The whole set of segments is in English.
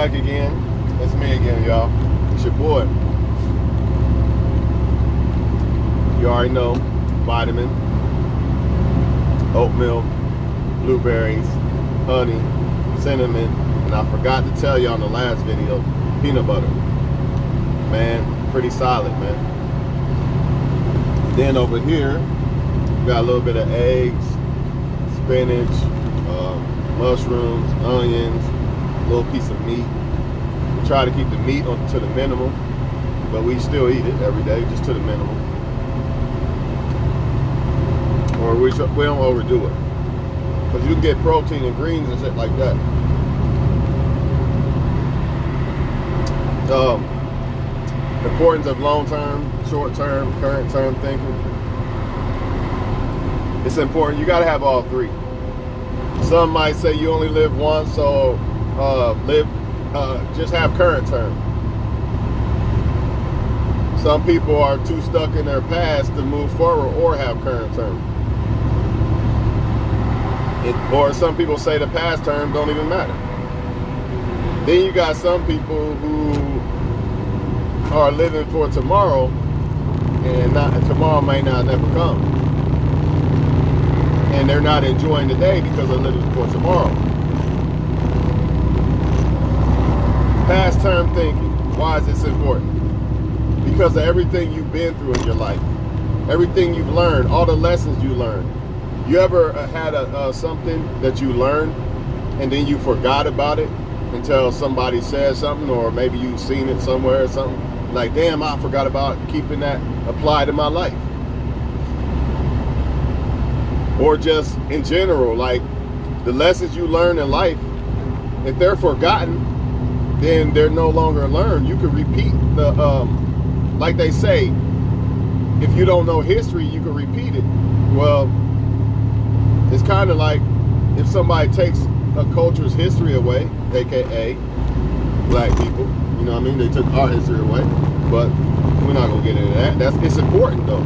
back again. It's me again, y'all. It's your boy. You already know, vitamin, oatmeal, blueberries, honey, cinnamon, and I forgot to tell you on the last video, peanut butter. Man, pretty solid, man. Then over here, we got a little bit of eggs, spinach, mushrooms, onions, a little piece of meat. We try to keep the meat to the minimum, but we still eat it every day, just to the minimum. Or we don't overdo it. Because you can get protein in greens and shit like that. Importance of long-term, short-term, current-term thinking. It's important. You got to have all three. Some might say you only live once, so just have current term. Some people are too stuck in their past to move forward or have current term. Or some people say the past term don't even matter. Then you got some people who are living for tomorrow, and tomorrow may not never come. And they're not enjoying the day because they're living for tomorrow. Past term thinking. Why is this important? Because of everything you've been through in your life. Everything you've learned. All the lessons you learned. You ever had something that you learned and then you forgot about it until somebody said something, or maybe you've seen it somewhere or something? Like, damn, I forgot about keeping that applied in my life. Or just in general, like the lessons you learn in life, if they're forgotten, then they're no longer learned. You can repeat the, like they say, if you don't know history, you can repeat it. Well, it's kind of like if somebody takes a culture's history away, aka black people, you know what I mean? They took our history away, but we're not gonna get into that. It's important though.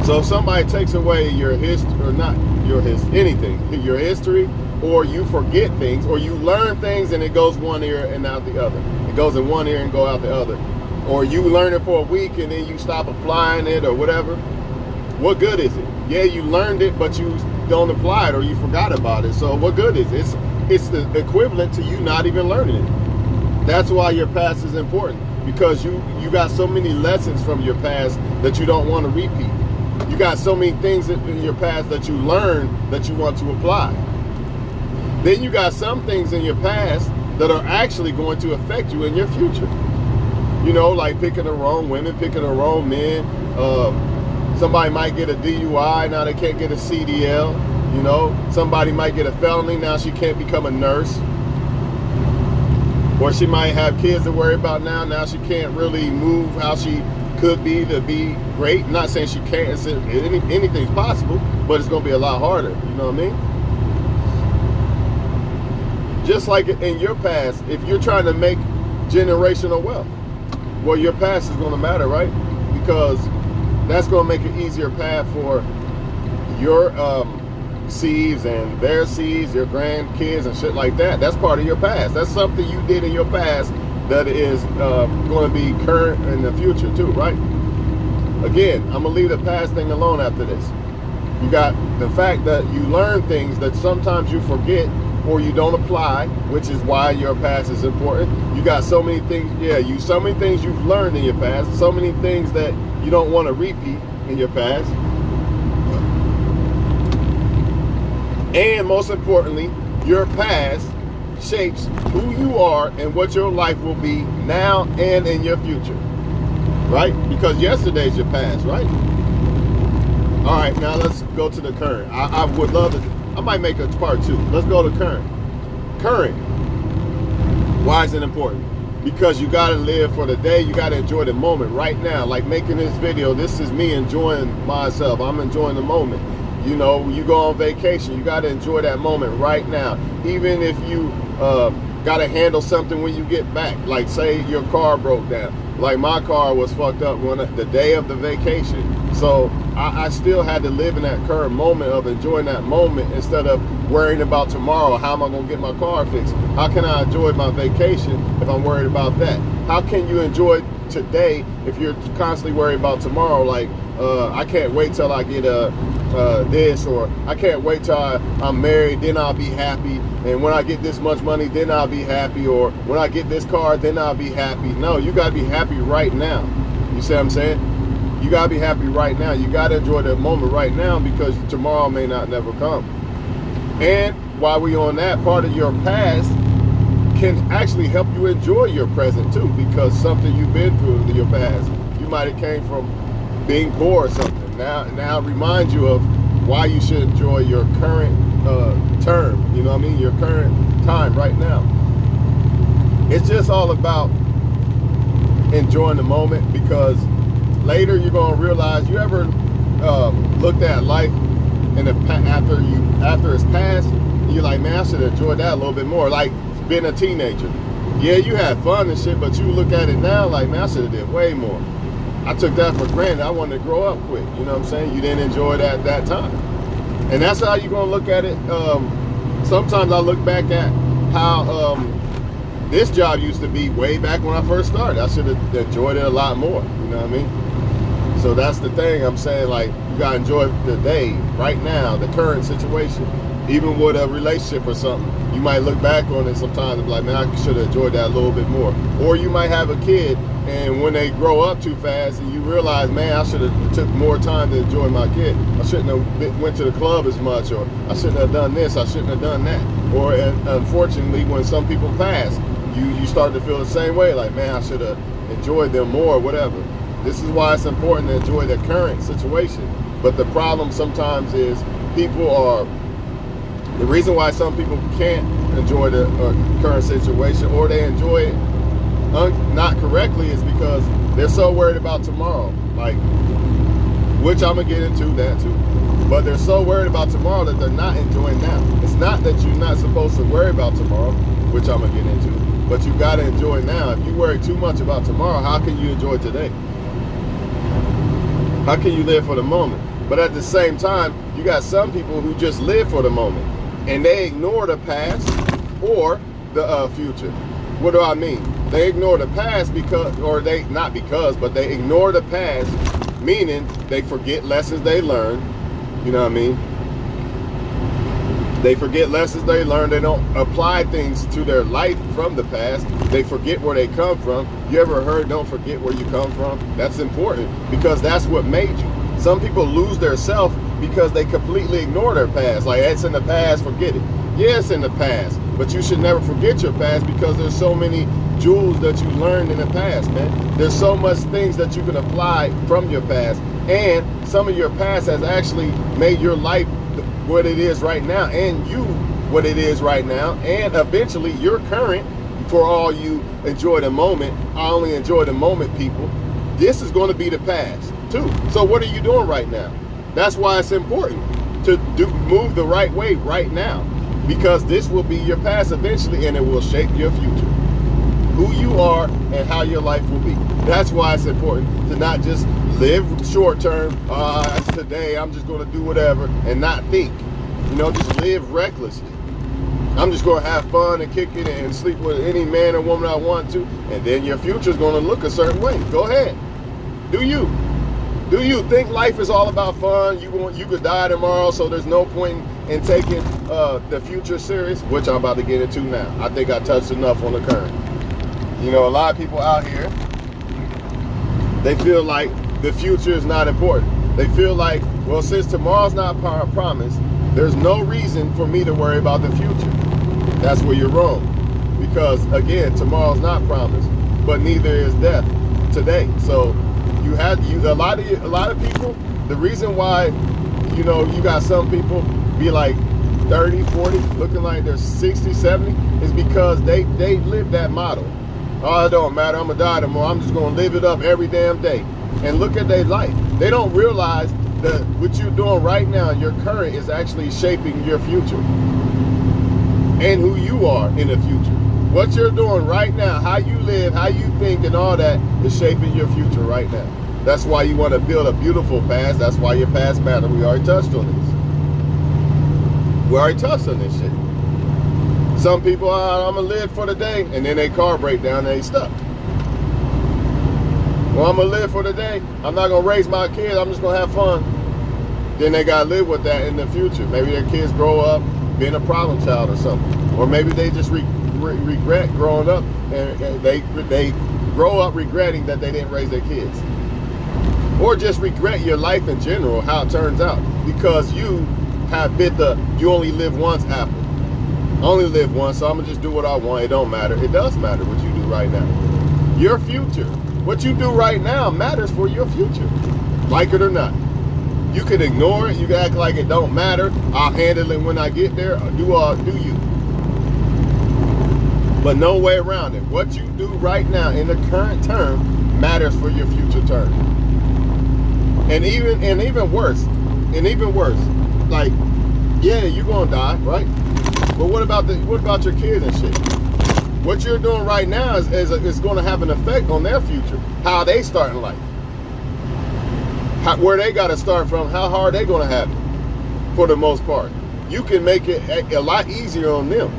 So if somebody takes away your history, or not your history, anything, your history, or you forget things, or you learn things and it goes one ear and out the other. It goes in one ear and go out the other. Or you learn it for a week and then you stop applying it or whatever. What good is it? Yeah, you learned it, but you don't apply it or you forgot about it. So what good is it? It's the equivalent to you not even learning it. That's why your past is important. Because you got so many lessons from your past that you don't want to repeat. You got so many things in your past that you learned that you want to apply. Then you got some things in your past that are actually going to affect you in your future. You know, like picking the wrong women, picking the wrong men. Somebody might get a DUI, now they can't get a CDL. You know, somebody might get a felony, now she can't become a nurse. Or she might have kids to worry about now she can't really move how she could be to be great. I'm not saying she can't, anything's possible, but it's gonna be a lot harder, you know what I mean? Just like in your past, if you're trying to make generational wealth, well, your past is gonna matter, right? Because that's gonna make an easier path for your seeds and their seeds, your grandkids and shit like that. That's part of your past. That's something you did in your past that is going to be current in the future too, right? Again, I'm going to leave the past thing alone after this. You got the fact that you learn things that sometimes you forget or you don't apply, which is why your past is important. You got so many things, so many things you've learned in your past, so many things that you don't want to repeat in your past. And most importantly, your past shapes who you are and what your life will be now and in your future, right? Because yesterday's your past, right? All right, now let's go to the current. I would love to, I might make a part two. Let's go to current. Current. Why is it important? Because you got to live for the day. You got to enjoy the moment right now. Like making this video, this is me enjoying myself. I'm enjoying the moment. You know, you go on vacation, you got to enjoy that moment right now. Even if you got to handle something when you get back, like say your car broke down. Like my car was fucked up the day of the vacation. So I still had to live in that current moment of enjoying that moment instead of worrying about tomorrow. How am I going to get my car fixed? How can I enjoy my vacation if I'm worried about that? How can you enjoy today if you're constantly worried about tomorrow? Like, I can't wait till I get this, or I can't wait till I'm married, then I'll be happy. And when I get this much money, then I'll be happy. Or when I get this car, then I'll be happy. No, you got to be happy right now. You see what I'm saying? You got to be happy right now. You got to enjoy the moment right now, because tomorrow may not never come. And while we're on that, part of your past can actually help you enjoy your present too, because something you've been through in your past. You might have came from being poor or something. Now it reminds you of why you should enjoy your current term. You know what I mean? Your current time right now. It's just all about enjoying the moment, because later you're gonna realize, you ever looked at life in the after it's passed, and you're like, man, I should enjoy that a little bit more. Like being a teenager, yeah, you had fun and shit, but you look at it now like, man, I should have did way more. I took that for granted. I wanted to grow up quick. You know what I'm saying? You didn't enjoy that time, and that's how you're gonna look at it. Sometimes I look back at how this job used to be way back when I first started. I should have enjoyed it a lot more. You know what I mean? So that's the thing I'm saying. Like, you gotta enjoy the day right now, the current situation. Even with a relationship or something, you might look back on it sometimes and be like, man, I should have enjoyed that a little bit more. Or you might have a kid, and when they grow up too fast, and you realize, man, I should have took more time to enjoy my kid. I shouldn't have went to the club as much, or I shouldn't have done this, I shouldn't have done that. Or unfortunately, when some people pass, you start to feel the same way, like, man, I should have enjoyed them more, whatever. This is why it's important to enjoy the current situation. But the problem sometimes is the reason why some people can't enjoy the current situation, or they enjoy it not correctly, is because they're so worried about tomorrow. Like, which I'm gonna get into that too. But they're so worried about tomorrow that they're not enjoying now. It's not that you're not supposed to worry about tomorrow, which I'm gonna get into, but you gotta enjoy now. If you worry too much about tomorrow, how can you enjoy today? How can you live for the moment? But at the same time, you got some people who just live for the moment, and they ignore the past or the future. What do I mean? They ignore the past but they ignore the past, meaning they forget lessons they learned. You know what I mean? They forget lessons they learned. They don't apply things to their life from the past. They forget where they come from. You ever heard, don't forget where you come from? That's important, because that's what made you. Some people lose their self because they completely ignore their past. Like, it's in the past, forget it. Yeah, it's in the past, but you should never forget your past, because there's so many jewels that you learned in the past, man. There's so much things that you can apply from your past, and some of your past has actually made your life what it is right now, and you what it is right now, and eventually your current. For all you enjoy the moment, I only enjoy the moment, people. This is going to be the past too. So what are you doing right now? That's why it's important to move the right way right now, because this will be your past eventually, and it will shape your future, who you are and how your life will be. That's why it's important to not just live short term. Today I'm just going to do whatever and not think. You know, just live recklessly. I'm just going to have fun and kick it and sleep with any man or woman I want to, and then your future's going to look a certain way. Go ahead. Do you? Do you think life is all about fun? You could die tomorrow, so there's no point in taking the future serious, which I'm about to get into now. I think I touched enough on the current. You know, a lot of people out here, they feel like the future is not important. They feel like, well, since tomorrow's not promised, there's no reason for me to worry about the future. That's where you're wrong. Because again, tomorrow's not promised, but neither is death today. So a lot of people, the reason why, you know, you got some people be like 30, 40, looking like they're 60, 70, is because they live that model. Oh, it don't matter, I'm gonna die tomorrow, I'm just gonna live it up every damn day. And look at their life. They don't realize that what you're doing right now, your current, is actually shaping your future and who you are in the future. What you're doing right now, how you live, how you think, and all that is shaping your future right now. That's why you want to build a beautiful past. That's why your past matter. We already touched on this. We already touched on this shit. Some people, I'm going to live for the day, and then their car break down and they stuck. Well, I'm going to live for the day. I'm not going to raise my kids. I'm just going to have fun. Then they got to live with that in the future. Maybe their kids grow up being a problem child or something. Or maybe they just regret growing up, and they grow up regretting that they didn't raise their kids. Or just regret your life in general, how it turns out. Because you have bit the you only live once apple. I only live once, so I'm going to just do what I want. It don't matter. It does matter what you do right now. Your future. What you do right now matters for your future. Like it or not. You can ignore it. You can act like it don't matter. I'll handle it when I get there. Do you. But no way around it. What you do right now in the current term matters for your future term. And even worse, like, yeah, you're gonna die, right? But what about your kids and shit? What you're doing right now is going to have an effect on their future. How they start in life. Where they got to start from. How hard they going to have it. For the most part. You can make it a lot easier on them.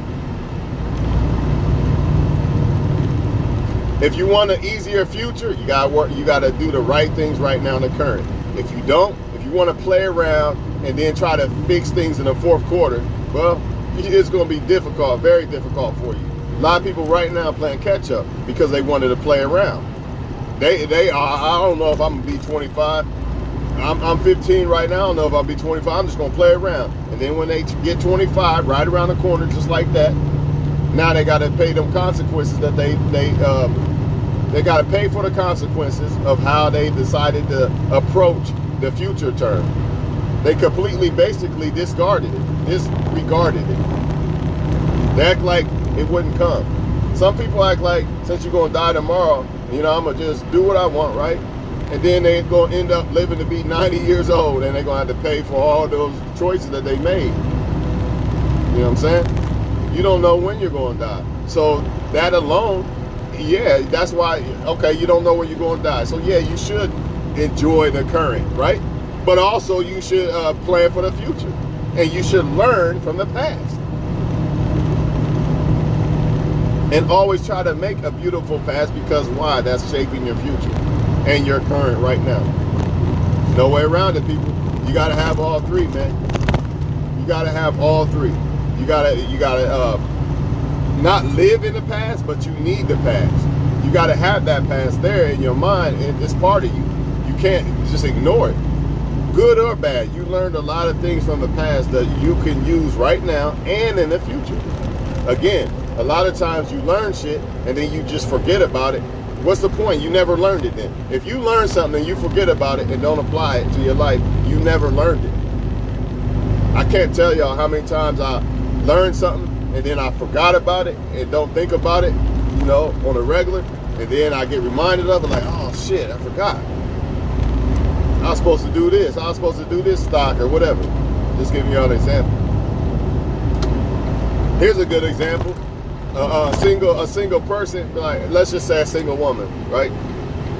If you want an easier future, you got to work. You got to do the right things right now in the current. If you don't, if you want to play around and then try to fix things in the fourth quarter, well, it's going to be difficult, very difficult for you. A lot of people right now playing catch up because they wanted to play around. I don't know if I'm gonna be 25. I'm 15 right now. I don't know if I'll be 25. I'm just gonna play around. And then when they get 25, right around the corner, just like that, now they got to pay them consequences that they got to pay for the consequences of how they decided to approach the future term. They completely, basically disregarded it. They act like it wouldn't come. Some people act like, since you're gonna die tomorrow, I'm gonna just do what I want, right? And then they're gonna end up living to be 90 years old, and they're gonna have to pay for all those choices that they made. You know what I'm saying? You don't know when you're gonna die. So that alone, yeah, that's why, okay, you don't know when you're gonna die. So yeah, you should enjoy the current, right? But also you should plan for the future. And you should learn from the past. And always try to make a beautiful past, because why? That's shaping your future and your current right now. No way around it, people. You gotta have all three, man. You gotta have all three. You gotta not live in the past, but you need the past. You gotta have that past there in your mind. It's part of you. You can't just ignore it. Good or bad, you learned a lot of things from the past that you can use right now and in the future. Again, a lot of times you learn shit and then you just forget about it. What's the point? You never learned it then. If you learn something and you forget about it and don't apply it to your life, you never learned it. I can't tell y'all how many times I learned something and then I forgot about it and don't think about it, on a regular. And then I get reminded of it like, oh shit, I forgot. I was supposed to do this. I was supposed to do this stock or whatever. Just giving y'all an example. Here's a good example. A single person, like, let's just say a single woman, right?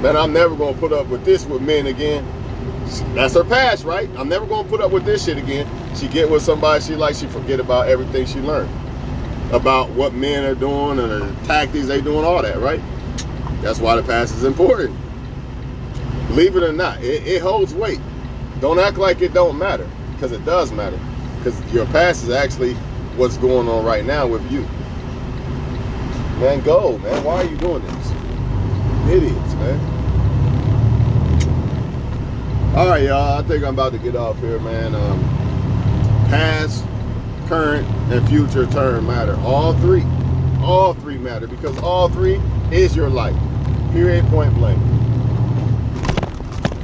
Man, I'm never gonna put up with this with men again. That's her past, right? I'm never gonna put up with this shit again. She get with somebody she likes, she forget about everything she learned. About what men are doing and the tactics they doing, all that, right? That's why the past is important. Believe it or not, it holds weight. Don't act like it don't matter, because it does matter. Because your past is actually what's going on right now with you. Man, go, man. Why are you doing this? Idiots, man. All right, y'all. I think I'm about to get off here, man. Past, current, and future term matter. All three matter, because all three is your life. Period, point blank.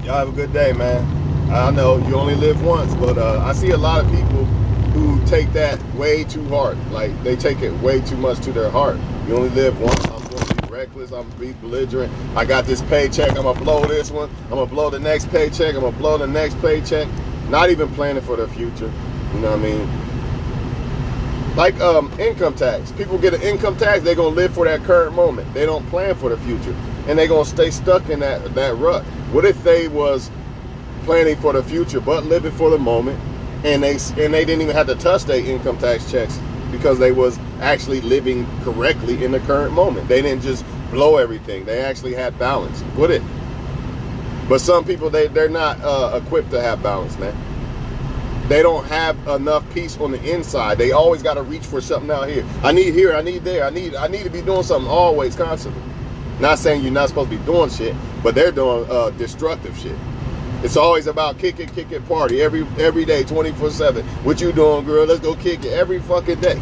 Y'all have a good day, man. I know you only live once, but I see a lot of people who take that way too hard. Like, they take it way too much to their heart. You only live once. I'm going to be reckless. I'm going to be belligerent. I got this paycheck. I'm going to blow this one. I'm going to blow the next paycheck. I'm going to blow the next paycheck. Not even planning for the future. You know what I mean? Like income tax. People get an income tax. They're going to live for that current moment. They don't plan for the future. And they're going to stay stuck in that rut. What if they was planning for the future but living for the moment, and they didn't even have to touch their income tax checks because they was actually living correctly in the current moment. They didn't just blow everything. They actually had balance. What if? But some people, they're not equipped to have balance, man. They don't have enough peace on the inside. They always got to reach for something out here. I need here, I need there, I need to be doing something always, constantly. Not saying you're not supposed to be doing shit, but they're doing destructive shit. It's always about kick it, party every day, 24/7. What you doing, girl? Let's go kick it every fucking day.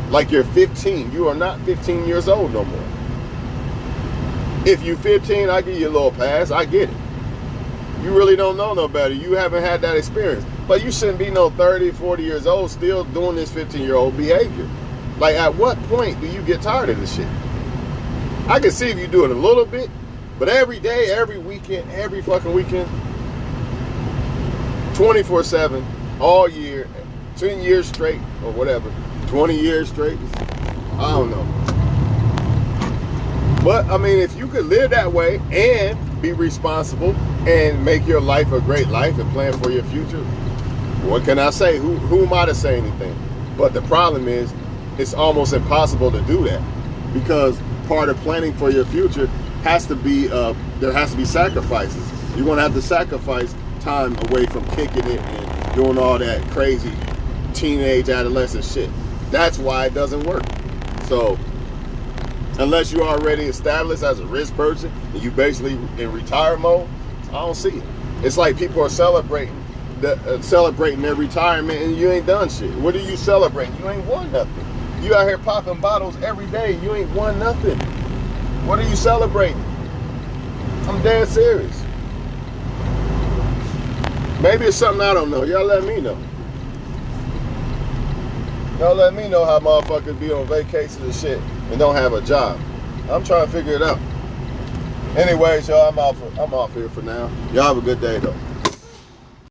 Like you're 15. You are not 15 years old no more. If you're 15, I give you a little pass. I get it. You really don't know no better. You haven't had that experience. But you shouldn't be no 30, 40 years old still doing this 15-year-old behavior. Like, at what point do you get tired of this shit? I can see if you do it a little bit, but every day, every weekend, every fucking weekend, 24/7, all year, 10 years straight, or whatever, 20 years straight, I don't know. But, I mean, if you could live that way and be responsible and make your life a great life and plan for your future, what can I say? Who am I to say anything? But the problem is, it's almost impossible to do that, because part of planning for your future has to be, there has to be sacrifices. You're going to have to sacrifice time away from kicking it and doing all that crazy teenage, adolescent shit. That's why it doesn't work. So, unless you're already established as a rich person and you basically in retire mode, I don't see it. It's like people are celebrating their retirement and you ain't done shit. What are you celebrating? You ain't won nothing. You out here popping bottles every day. You ain't won nothing. What are you celebrating? I'm dead serious. Maybe it's something I don't know. Y'all let me know. Y'all let me know how motherfuckers be on vacations and shit and don't have a job. I'm trying to figure it out. Anyways, y'all, I'm off here for now. Y'all have a good day, though.